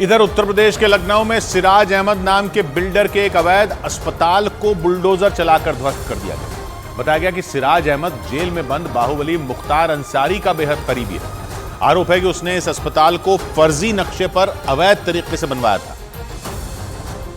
इधर उत्तर प्रदेश के लखनऊ में सिराज अहमद नाम के बिल्डर के एक अवैध अस्पताल को बुलडोजर चलाकर ध्वस्त कर दिया गया। बताया गया कि सिराज अहमद जेल में बंद बाहुबली मुख्तार अंसारी का बेहद करीबी है। आरोप है कि उसने इस अस्पताल को फर्जी नक्शे पर अवैध तरीके से बनवाया था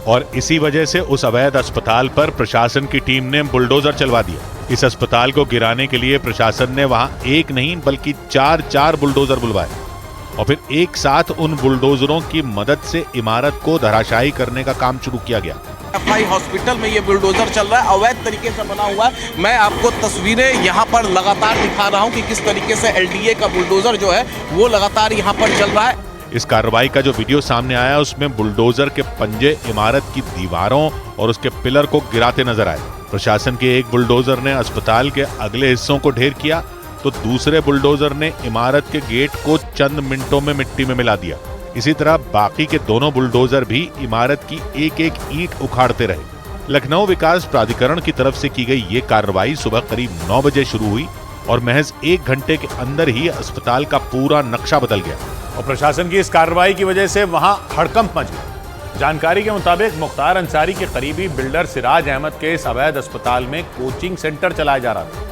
और इसी वजह से उस अवैध अस्पताल पर प्रशासन की टीम ने बुलडोजर चलवा दिया। इस अस्पताल को गिराने के लिए प्रशासन ने वहां एक नहीं बल्कि चार बुलडोजर बुलवाए और फिर एक साथ उन बुलडोजरों की मदद से इमारत को धराशायी करने का काम शुरू किया गया। एफआई हॉस्पिटल में ये बुलडोजर चल रहा है, अवैध तरीके से बना हुआ है। मैं आपको तस्वीरें यहाँ पर लगातार दिखा रहा हूँ कि किस तरीके से एलडीए का बुलडोजर जो है वो लगातार यहाँ पर चल रहा है। इस कार्रवाई का जो वीडियो सामने आया उसमें बुलडोजर के पंजे इमारत की दीवारों और उसके पिलर को गिराते नजर आए। प्रशासन के एक बुलडोजर ने अस्पताल के अगले हिस्सों को ढेर किया तो दूसरे बुलडोजर ने इमारत के गेट को चंद मिनटों में मिट्टी में मिला दिया। इसी तरह बाकी के दोनों बुलडोजर भी इमारत की एक एक ईंट उखाड़ते रहे। लखनऊ विकास प्राधिकरण की तरफ से की गई ये कार्रवाई सुबह करीब 9 बजे शुरू हुई और महज 1 घंटे के अंदर ही अस्पताल का पूरा नक्शा बदल गया और प्रशासन की इस कार्रवाई की वजह से वहां हड़कंप मच गया। जानकारी के मुताबिक मुख्तार अंसारी के करीबी बिल्डर सिराज अहमद के इस अवैध अस्पताल में कोचिंग सेंटर चलाया जा रहा था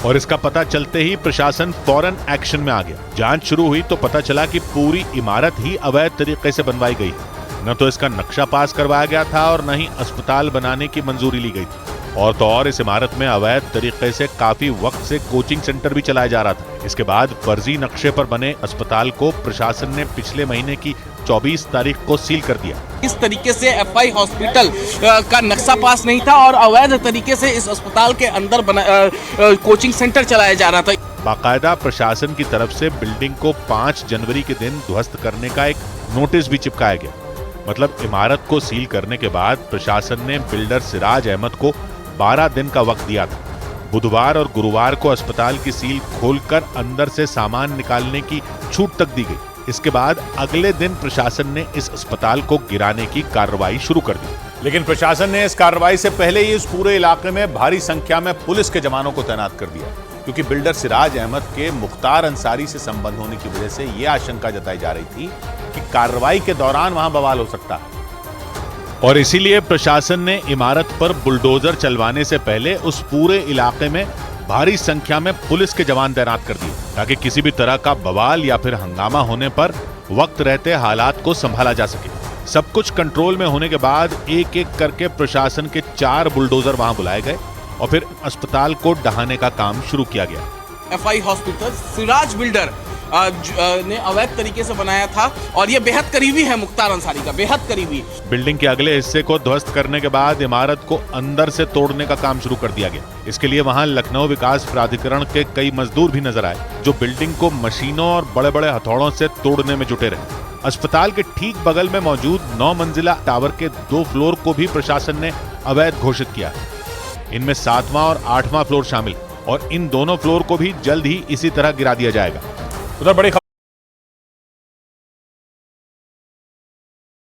और इसका पता चलते ही प्रशासन फौरन एक्शन में आ गया। जांच शुरू हुई तो पता चला कि पूरी इमारत ही अवैध तरीके से बनवाई गई है। न तो इसका नक्शा पास करवाया गया था और न ही अस्पताल बनाने की मंजूरी ली गई थी और तो और इस इमारत में अवैध तरीके से काफी वक्त से कोचिंग सेंटर भी चलाया जा रहा था। इसके बाद फर्जी नक्शे पर बने अस्पताल को प्रशासन ने पिछले महीने की 24 तारीख को सील कर दिया। इस तरीके से एफआई हॉस्पिटल का नक्शा पास नहीं था और अवैध तरीके से इस अस्पताल के अंदर कोचिंग सेंटर चलाया जा रहा था। बाकायदा प्रशासन की तरफ से बिल्डिंग को 5 जनवरी के दिन ध्वस्त करने का एक नोटिस भी चिपकाया गया। मतलब इमारत को सील करने के बाद प्रशासन ने बिल्डर सिराज अहमद को 12 दिन का वक्त दिया था। बुधवार और गुरुवार को अस्पताल की सील खोलकर अंदर से सामान निकालने की छूट तक दी गई। इसके बाद अगले दिन प्रशासन ने इस अस्पताल को गिराने की कार्रवाई शुरू कर दी। लेकिन प्रशासन ने इस कार्रवाई से पहले ही इस पूरे इलाके में भारी संख्या में पुलिस के जवानों को तैनात कर दिया क्योंकि बिल्डर सिराज अहमद के मुख्तार अंसारी से संबंध होने की वजह से यह आशंका जताई जा रही थी कि कार्रवाई के दौरान वहां बवाल हो सकता है और इसीलिए प्रशासन ने इमारत पर बुलडोजर चलवाने से पहले उस पूरे इलाके में भारी संख्या में पुलिस के जवान तैनात कर दिए ताकि किसी भी तरह का बवाल या फिर हंगामा होने पर वक्त रहते हालात को संभाला जा सके। सब कुछ कंट्रोल में होने के बाद एक एक करके प्रशासन के 4 बुलडोजर वहां बुलाए गए और फिर अस्पताल को ढहाने का काम शुरू किया गया। एफआई हॉस्पिटल सिराज बिल्डर ने अवैध तरीके से बनाया था और ये बेहद करीबी है मुख्तार अंसारी का, बेहद करीबी। बिल्डिंग के अगले हिस्से को ध्वस्त करने के बाद इमारत को अंदर से तोड़ने का काम शुरू कर दिया गया। इसके लिए वहां लखनऊ विकास प्राधिकरण के कई मजदूर भी नजर आए जो बिल्डिंग को मशीनों और बड़े बड़े हथौड़ों से तोड़ने में जुटे रहे। अस्पताल के ठीक बगल में मौजूद 9 मंजिला टावर के 2 फ्लोर को भी प्रशासन ने अवैध घोषित किया। इनमें 7वां और 8वां फ्लोर शामिल और इन दोनों फ्लोर को भी जल्द ही इसी तरह गिरा दिया जाएगा। उधर बड़ी खबर